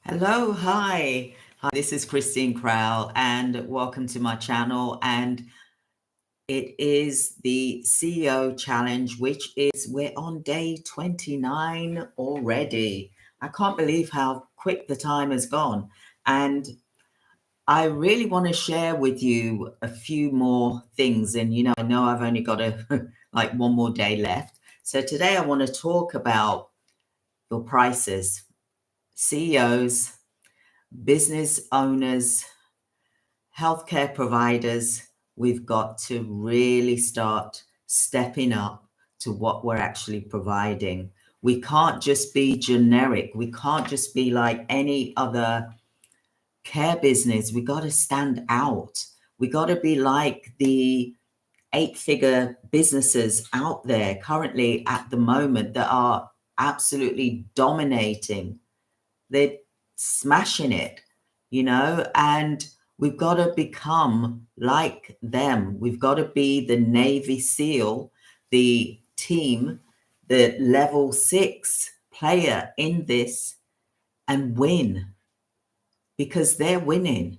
Hello, hi. Hi, this is Christine Crowell, and welcome to my channel. And it is the CEO Challenge, which is we're on day 29 already. I can't believe how quick the time has gone. And I really want to share with you a few more things. And, I know I've only got like one more day left. So today I want to talk about your prices, CEOs, business owners, healthcare providers. We've got to really start stepping up to what we're actually providing. We can't just be generic. We can't just be like any other care business. We got to stand out. We got to be like the 8-figure businesses out there currently at the moment that are absolutely dominating. They're smashing it, and we've got to become like them. We've got to be the Navy SEAL, the team, the level 6 player in this, and win, because they're winning.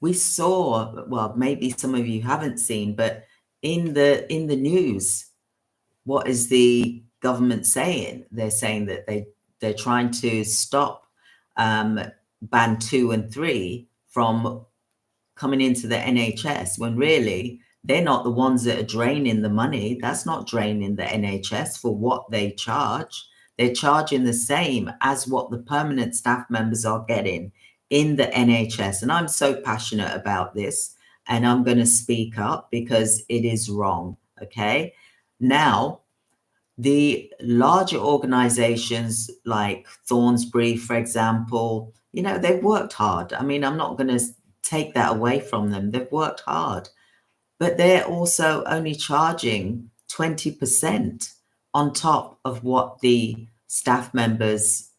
We saw, well, maybe some of you haven't seen, but in the news, what is the government saying? They're saying that they're trying to stop band 2 and 3 from coming into the NHS, when really they're not the ones that are draining the money. That's not draining the NHS for what they charge. They're charging the same as what the permanent staff members are getting in the NHS. And I'm so passionate about this, and I'm going to speak up because it is wrong. Okay. Now, the larger organizations like Thornsbury, for example, they've worked hard. I mean, I'm not going to take that away from them. They've worked hard, but they're also only charging 20% on top of what the staff members,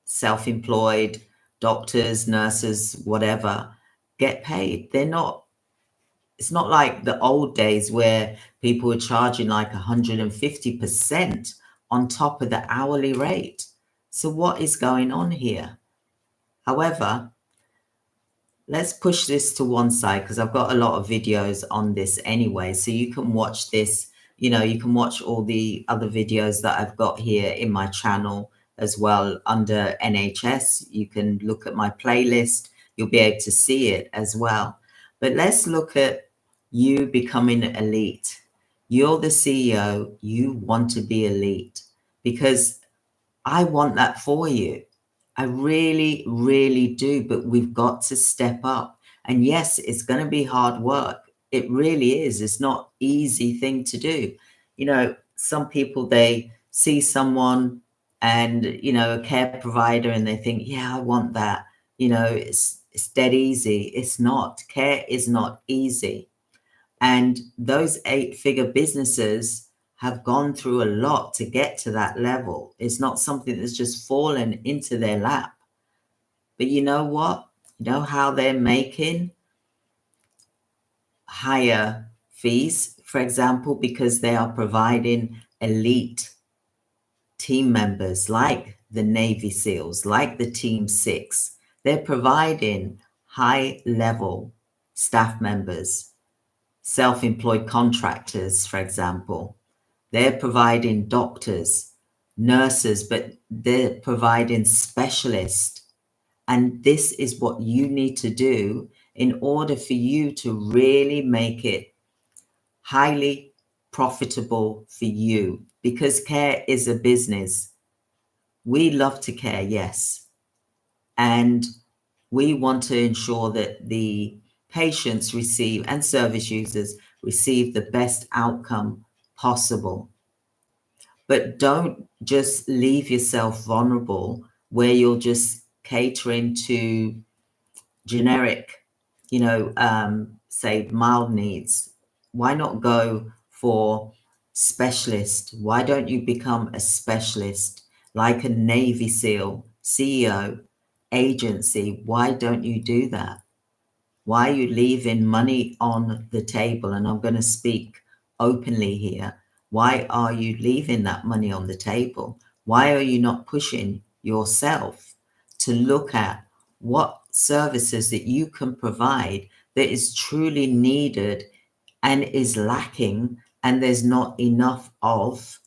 self-employed, doctors, nurses, whatever, get paid. It's not like the old days where people were charging like 150% on top of the hourly rate. So what is going on here? However, let's push this to one side, because I've got a lot of videos on this anyway. So you can watch this, you can watch all the other videos that I've got here in my channel as well under NHS. You can look at my playlist. You'll be able to see it as well. But let's look at you becoming elite. You're the CEO. You want to be elite, because I want that for you. I really, really do. But we've got to step up. And yes, it's going to be hard work. It really is. It's not easy thing to do. Some people, they see someone and, a care provider, and they think, yeah, I want that. It's dead easy. It's not. Care is not easy. And those 8-figure businesses have gone through a lot to get to that level. It's not something that's just fallen into their lap. But you know what? You know how they're making higher fees, for example, because they are providing elite team members like the Navy SEALs, like the Team 6. They're providing high level staff members, self-employed contractors, for example. They're providing doctors, nurses, but they're providing specialists. And this is what you need to do in order for you to really make it highly profitable for you, because care is a business. We love to care, yes. And we want to ensure that the patients receive, and service users receive, the best outcome possible. But don't just leave yourself vulnerable where you're just catering to generic, say mild needs. Why not go for specialist? Why don't you become a specialist like a Navy SEAL, CEO, agency? Why don't you do that? Why are you leaving money on the table? And I'm going to speak openly here. Why are you leaving that money on the table? Why are you not pushing yourself to look at what services that you can provide that is truly needed and is lacking and there's not enough of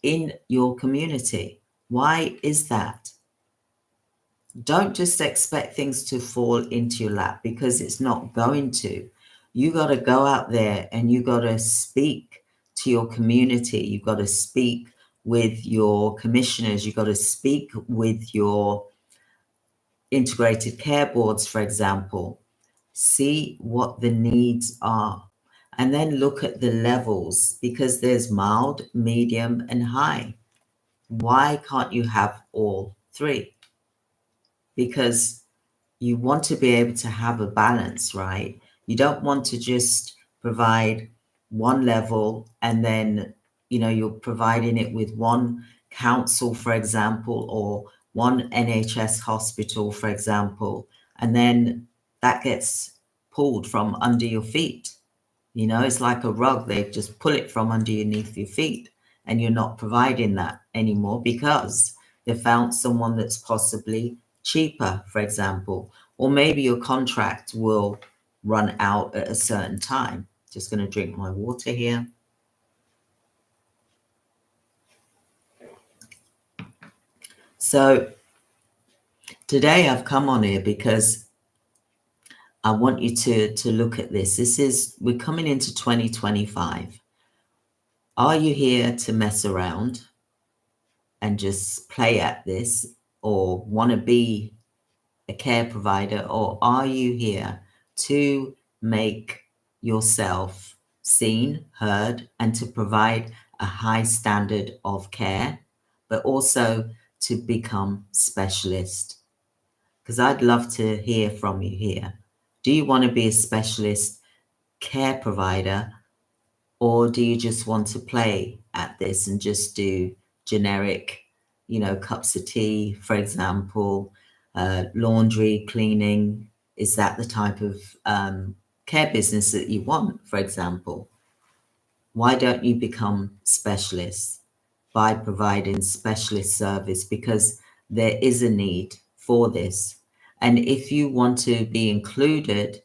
in your community. Why is that? Don't just expect things to fall into your lap, because it's not going to. You got to go out there and you got to speak to your community. You got to speak with your commissioners. You got to speak with your integrated care boards, for example. See what the needs are, and then look at the levels, because there's mild, medium, and high. Why can't you have all three? Because you want to be able to have a balance, right? You don't want to just provide one level and then, you're providing it with one council, for example, or one NHS hospital, for example, and then that gets pulled from under your feet. It's like a rug. They just pull it from underneath your feet, and you're not providing that anymore because they found someone that's possibly cheaper, for example, or maybe your contract will run out at a certain time. Just going to drink my water here. So today I've come on here because I want you to look at this. We're coming into 2025. Are you here to mess around and just play at this, or want to be a care provider, or are you here to make yourself seen, heard, and to provide a high standard of care, but also to become specialist? Because I'd love to hear from you here. Do you want to be a specialist care provider, or do you just want to play at this and just do generic, cups of tea, for example, laundry, cleaning? Is that the type of care business that you want, for example? Why don't you become specialists by providing specialist service? Because there is a need for this. And if you want to be included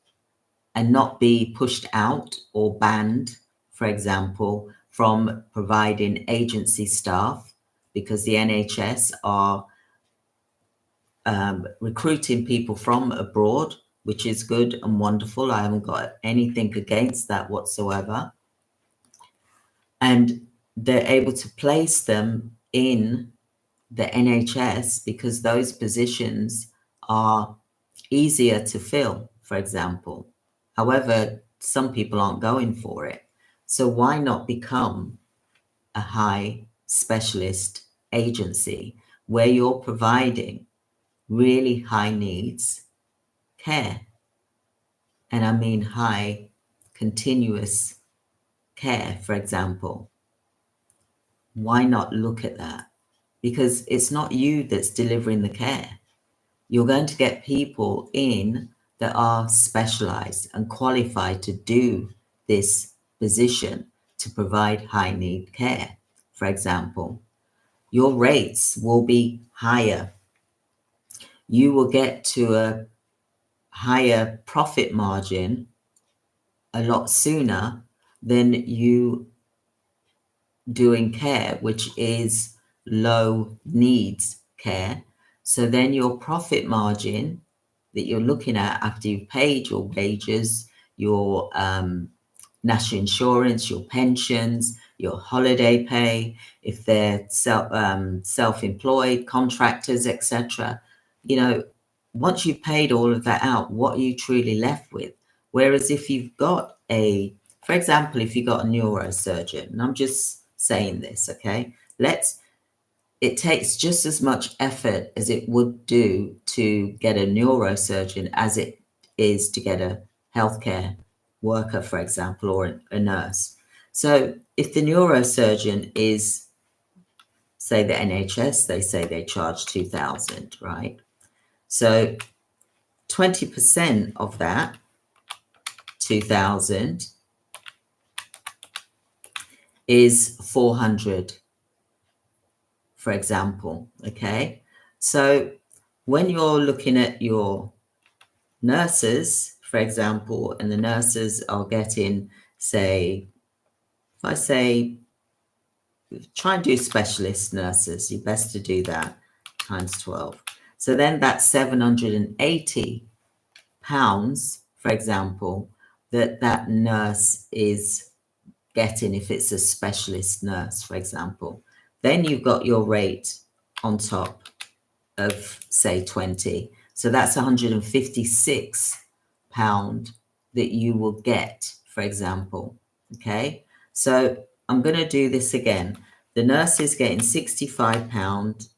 and not be pushed out or banned, for example, from providing agency staff, because the NHS are recruiting people from abroad, which is good and wonderful. I haven't got anything against that whatsoever. And they're able to place them in the NHS because those positions are easier to fill, for example. However, some people aren't going for it. So why not become a high specialist agency where you're providing really high needs care? And I mean high continuous care, for example. Why not look at that? Because it's not you that's delivering the care. You're going to get people in that are specialized and qualified to do this position, to provide high need care. For example, your rates will be higher. You will get to a higher profit margin a lot sooner than you doing care, which is low needs care. So then your profit margin that you're looking at after you've paid your wages, your national insurance, your pensions, your holiday pay, if they're self-employed, contractors, etc. Once you've paid all of that out, what are you truly left with? Whereas if you've got for example, if you've got a neurosurgeon, and I'm just saying this, okay, it takes just as much effort as it would do to get a neurosurgeon as it is to get a healthcare worker, for example, or a nurse. So if the neurosurgeon is, say, the NHS, they say they charge 2,000, right? So 20% of that 2,000 is 400, for example. Okay, so when you're looking at your nurses, for example, and the nurses are getting, say, if I say, try and do specialist nurses, you're best to do that times 12. So then that's £780, for example, that nurse is getting if it's a specialist nurse, for example. Then you've got your rate on top of, say, 20. So that's £156 that you will get, for example. Okay, so I'm going to do this again. The nurse is getting £65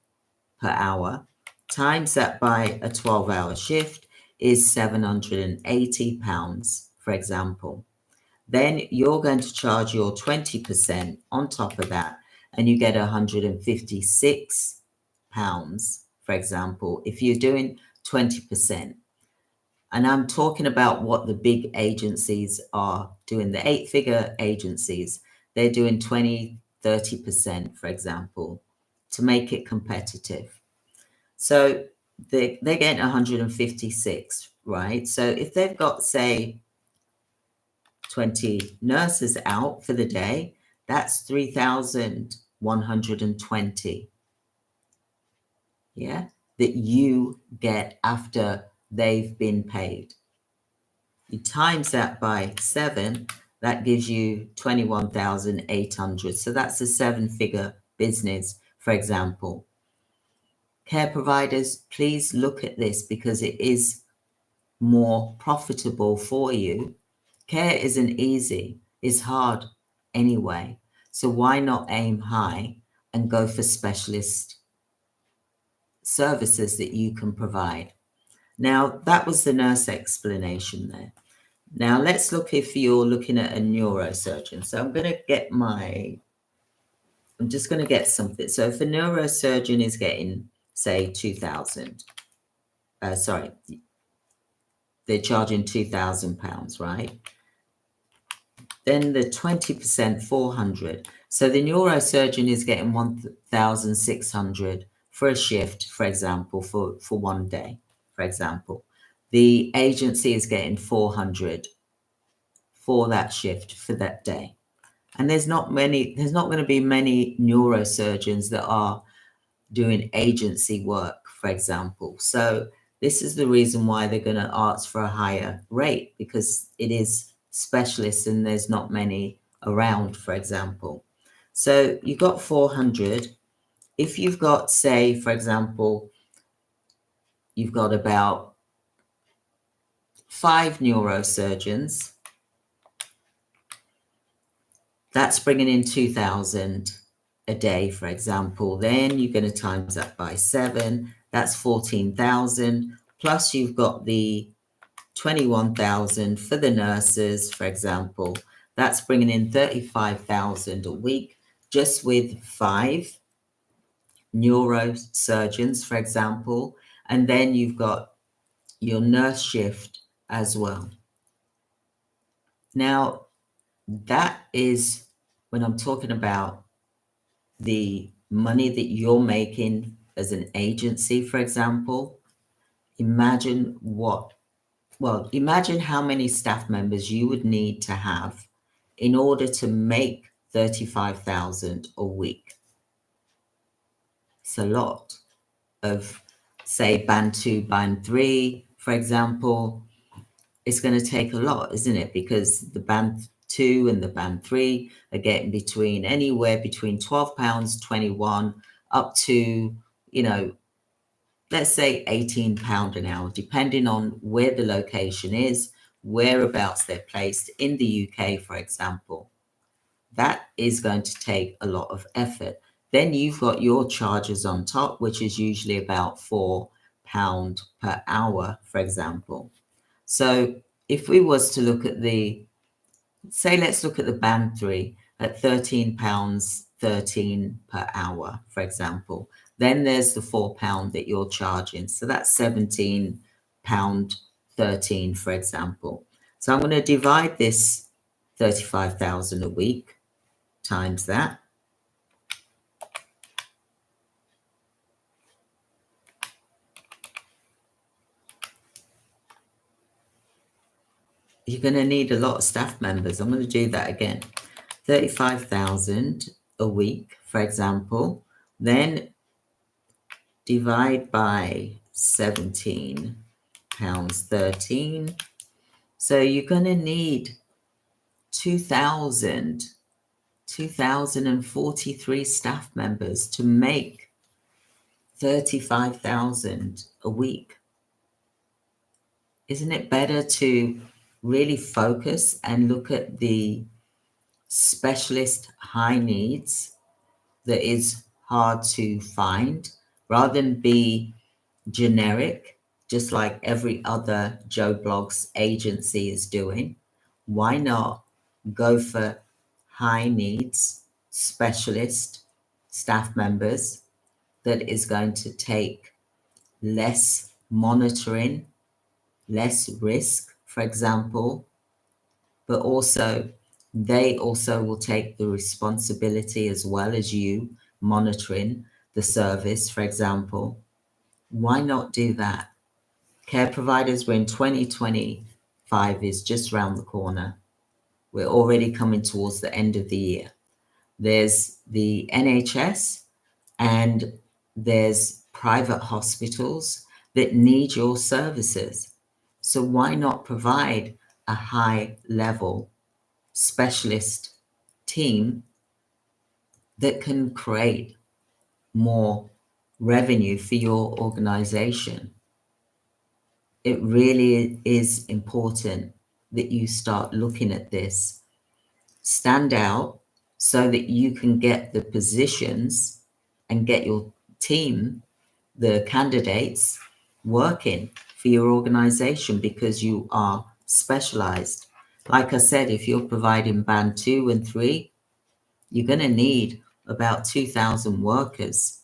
per hour, times that by a 12-hour shift is £780, for example. Then you're going to charge your 20% on top of that, and you get £156, for example, if you're doing 20%. And I'm talking about what the big agencies are doing. The 8-figure agencies, they're doing 20, 30%, for example, to make it competitive. So they're getting 156, right? So if they've got, say, 20 nurses out for the day, that's 3,120. Yeah, that you get after they've been paid. You times that by 7, that gives you 21,800. So that's a 7-figure business, for example. Care providers, please look at this because it is more profitable for you. Care isn't easy, it's hard anyway. So why not aim high and go for specialist services that you can provide? Now, that was the nurse explanation there. Now, let's look if you're looking at a neurosurgeon. So I'm just going to get something. So if a neurosurgeon is getting, say, 2,000, they're charging £2,000, right? Then the 20%, 400. So the neurosurgeon is getting 1,600 for a shift, for example, for one day, for example. The agency is getting 400 for that shift for that day. And there's not going to be many neurosurgeons that are doing agency work, for example. So this is the reason why they're going to ask for a higher rate, because it is specialist and there's not many around, for example. So you got 400. If you've got, say, for example, you've got about 5 neurosurgeons, that's bringing in 2,000 a day, for example. Then you're going to times that by 7. That's 14,000. Plus you've got the 21,000 for the nurses, for example. That's bringing in 35,000 a week just with 5 neurosurgeons, for example. And then you've got your nurse shift as well. Now, that is when I'm talking about the money that you're making as an agency, for example. Imagine how many staff members you would need to have in order to make 35,000 a week. It's a lot of, say, band 2, band 3, for example. It's going to take a lot, isn't it? Because the band 2 and the band 3 are getting anywhere between £12.21 up to, let's say £18 an hour, depending on where the location is, whereabouts they're placed in the UK, for example. That is going to take a lot of effort. Then you've got your charges on top, which is usually about £4 per hour, for example. So if we was to look at let's look at the band 3 at £13.13 per hour, for example. Then there's the £4 that you're charging. So that's £17.13, for example. So I'm going to divide this 35,000 a week times that. you're going to need a lot of staff members. I'm going to do that again. 35,000 a week, for example, then divide by 17 pounds 13. So you're going to need 2,043 staff members to make 35,000 a week. Isn't it better to really focus and look at the specialist high needs that is hard to find rather than be generic, just like every other Joe Blogs agency is doing? Why not go for high needs specialist staff members that is going to take less monitoring, less risk, for example, but also they also will take the responsibility as well as you monitoring the service, for example. Why not do that? Care providers, we're in 2025 is just around the corner. We're already coming towards the end of the year. There's the NHS and there's private hospitals that need your services. So why not provide a high level specialist team that can create more revenue for your organization? It really is important that you start looking at this, stand out so that you can get the positions and get your team, the candidates, working for your organization because you are specialized. Like I said, if you're providing band 2 and 3, you're going to need about 2,000 workers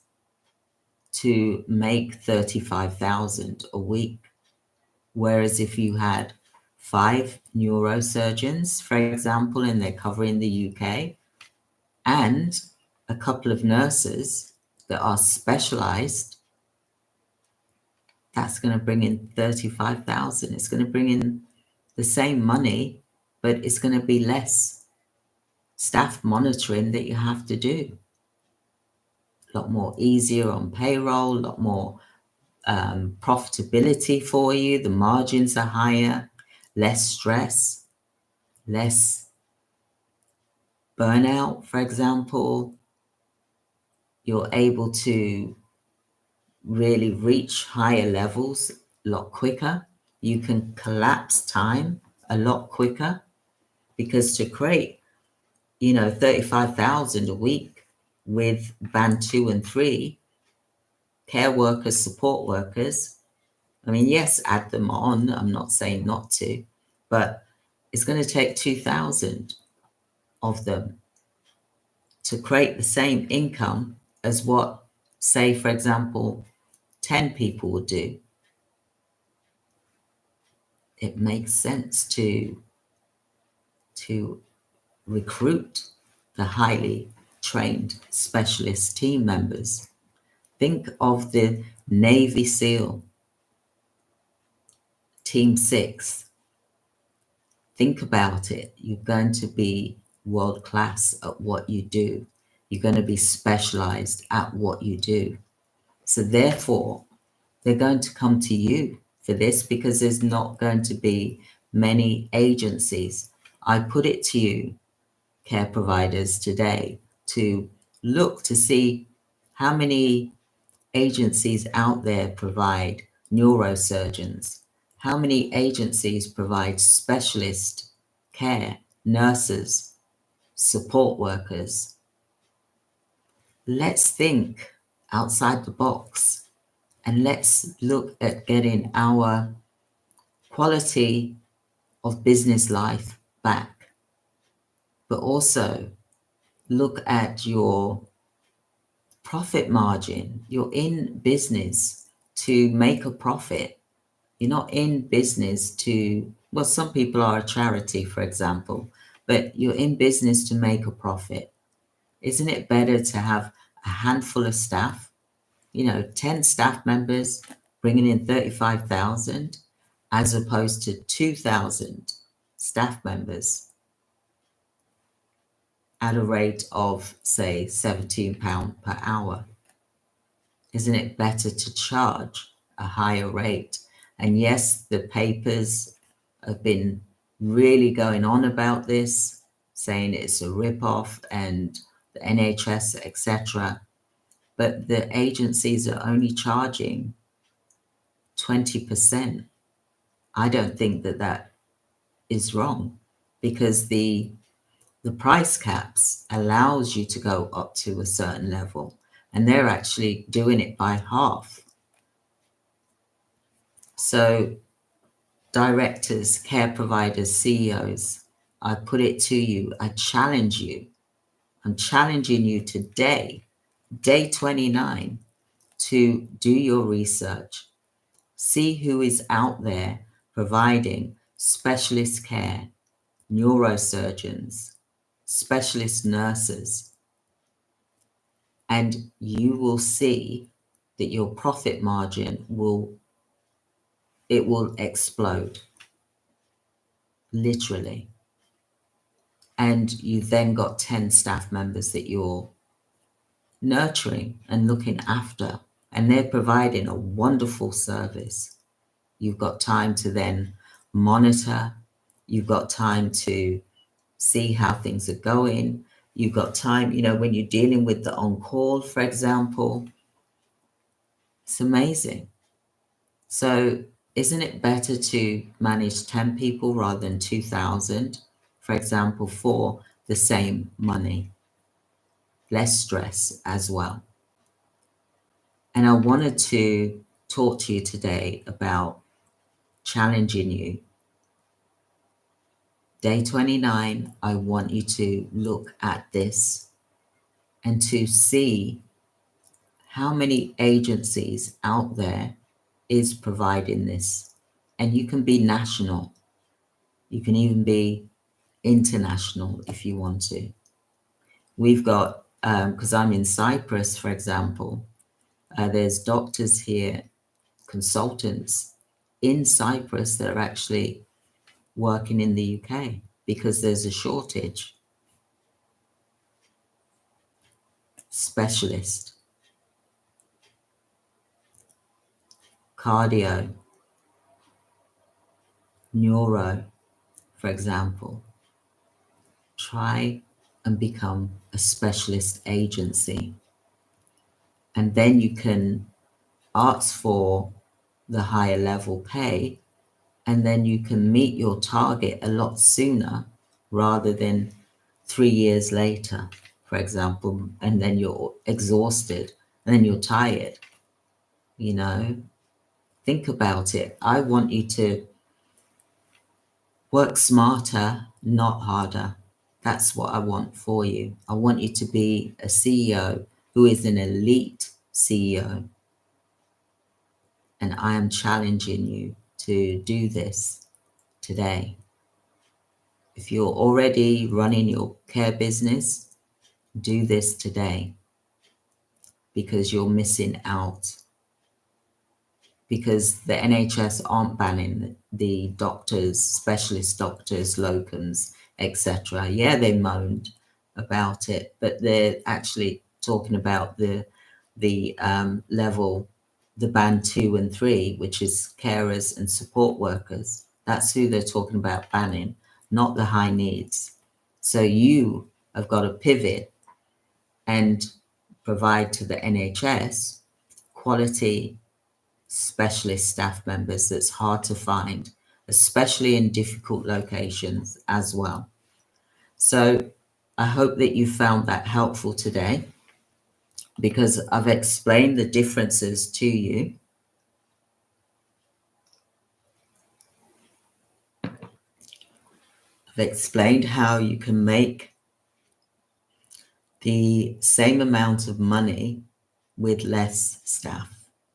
to make 35,000 a week. Whereas if you had 5 neurosurgeons, for example, and they're covering the UK, and a couple of nurses that are specialized, that's going to bring in 35,000. It's going to bring in the same money, but it's going to be less staff monitoring that you have to do. A lot more easier on payroll, a lot more profitability for you. The margins are higher, less stress, less burnout, for example. You're able to really reach higher levels a lot quicker. You can collapse time a lot quicker because to create, 35,000 a week with band 2 and 3, care workers, support workers, I mean, yes, add them on. I'm not saying not to, but it's going to take 2,000 of them to create the same income as what, say, for example, 10 people would do. It makes sense to recruit the highly trained specialist team members. Think of the Navy SEAL Team 6. Think about it. You're going to be world class at what you do. You're going to be specialized at what you do. So therefore, they're going to come to you for this because there's not going to be many agencies. I put it to you, care providers, today to look to see how many agencies out there provide neurosurgeons, how many agencies provide specialist care, nurses, support workers. Let's think outside the box and let's look at getting our quality of business life back, but also look at your profit margin. You're in business to make a profit. You're not in business to, well, some people are a charity, for example, but you're in business to make a profit. Isn't it better to have a handful of staff, 10 staff members bringing in 35,000 as opposed to 2,000 staff members at a rate of, say, £17 per hour? Isn't it better to charge a higher rate? And yes, the papers have been really going on about this, saying it's a rip-off and the NHS, etc. But the agencies are only charging 20%. I don't think that that is wrong, because the price caps allows you to go up to a certain level, and they're actually doing it by half. So directors, care providers, CEOs, I put it to you, I challenge you. I'm challenging you today, day 29, to do your research. See who is out there providing specialist care, neurosurgeons, specialist nurses, and you will see that your profit margin will explode, literally. And you've then got 10 staff members that you're nurturing and looking after, and they're providing a wonderful service. You've got time to then monitor. You've got time to see how things are going. You've got time, when you're dealing with the on-call, for example. It's amazing. So isn't it better to manage 10 people rather than 2,000, for example, for the same money? Less stress as well. And I wanted to talk to you today about challenging you. Day 29, I want you to look at this and to see how many agencies out there is providing this. And you can be national. You can even be international if you want to. We've got, because I'm in Cyprus, for example, there's doctors here, consultants in Cyprus that are actually working in the UK because there's a shortage. Specialist, cardio, neuro, for example. Try and become a specialist agency. And then you can ask for the higher level pay, and then you can meet your target a lot sooner rather than 3 years later, for example, and then you're exhausted and then you're tired. Think about it. I want you to work smarter, not harder. That's what I want for you. I want you to be a CEO who is an elite CEO. And I am challenging you to do this today. If you're already running your care business, do this today, because you're missing out. Because the NHS aren't banning the doctors, specialist doctors, locums, etc. Yeah, they moaned about it, but they're actually talking about the level, the band 2 and 3, which is carers and support workers. That's who they're talking about banning, not the high needs. So you have got to pivot and provide to the NHS quality specialist staff members that's hard to find, especially in difficult locations as well. So I hope that you found that helpful today, because I've explained the differences to you. I've explained how you can make the same amount of money with less staff,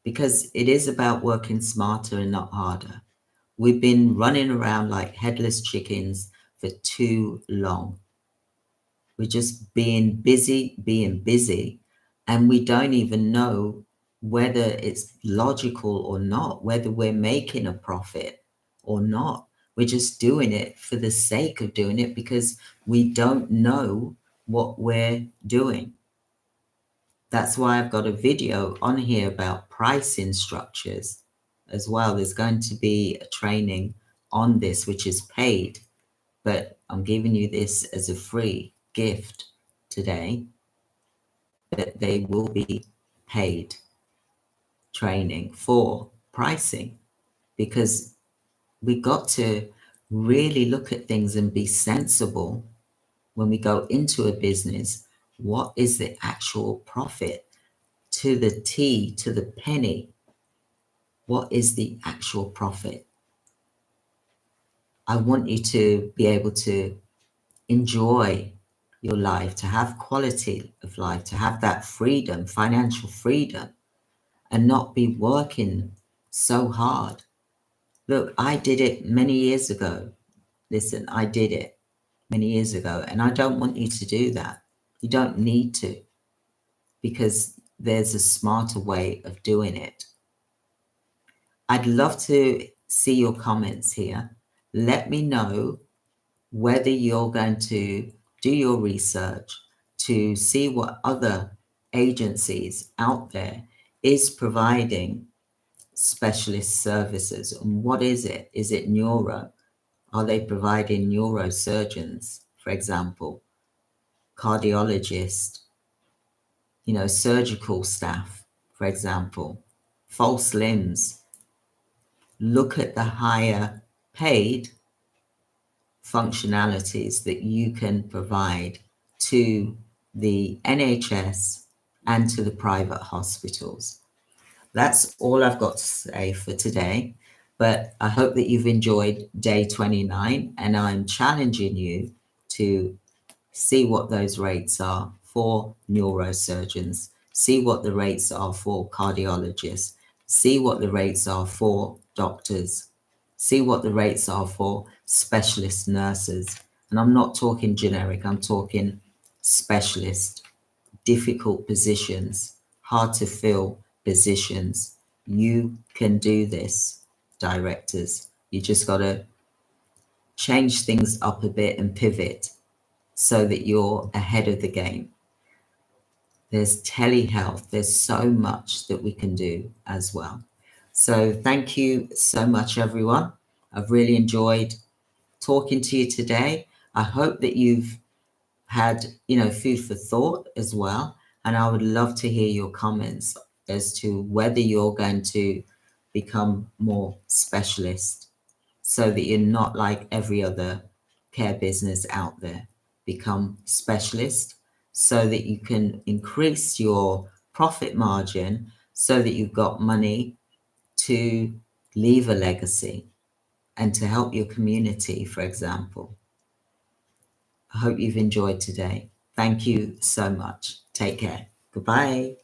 because it is about working smarter and not harder. We've been running around like headless chickens for too long. We're just being busy, and we don't even know whether it's logical or not, whether we're making a profit or not. We're just doing it for the sake of doing it because we don't know what we're doing. That's why I've got a video on here about pricing structures as well. There's going to be a training on this, which is paid, but I'm giving you this as a free gift today, that they will be paid training for pricing, because we got to really look at things and be sensible when we go into a business. What is the actual profit to the T, to the penny? What is the actual profit? I want you to be able to enjoy your life, to have quality of life, to have that freedom, financial freedom, and not be working so hard. Look, I did it many years ago. Listen, I did it many years ago, and I don't want you to do that. You don't need to, because there's a smarter way of doing it. I'd love to see your comments here. Let me know whether you're going to do your research to see what other agencies out there is providing specialist services. And what is it? Is it neuro? Are they providing neurosurgeons, for example, cardiologists, surgical staff, for example, false limbs? Look at the higher paid functionalities that you can provide to the NHS and to the private hospitals. That's all I've got to say for today, but I hope that you've enjoyed day 29, and I'm challenging you to see what those rates are for neurosurgeons, see what the rates are for cardiologists, see what the rates are for doctors, see what the rates are for specialist nurses. And I'm not talking generic, I'm talking specialist, difficult positions, hard to fill positions. You can do this, directors. You just got to change things up a bit and pivot so that you're ahead of the game. There's telehealth. There's so much that we can do as well. So thank you so much, everyone. I've really enjoyed talking to you today. I hope that you've had, food for thought as well. And I would love to hear your comments as to whether you're going to become more specialist so that you're not like every other care business out there. Become specialist so that you can increase your profit margin so that you've got money to leave a legacy and to help your community, for example. I hope you've enjoyed today. Thank you so much. Take care. Goodbye.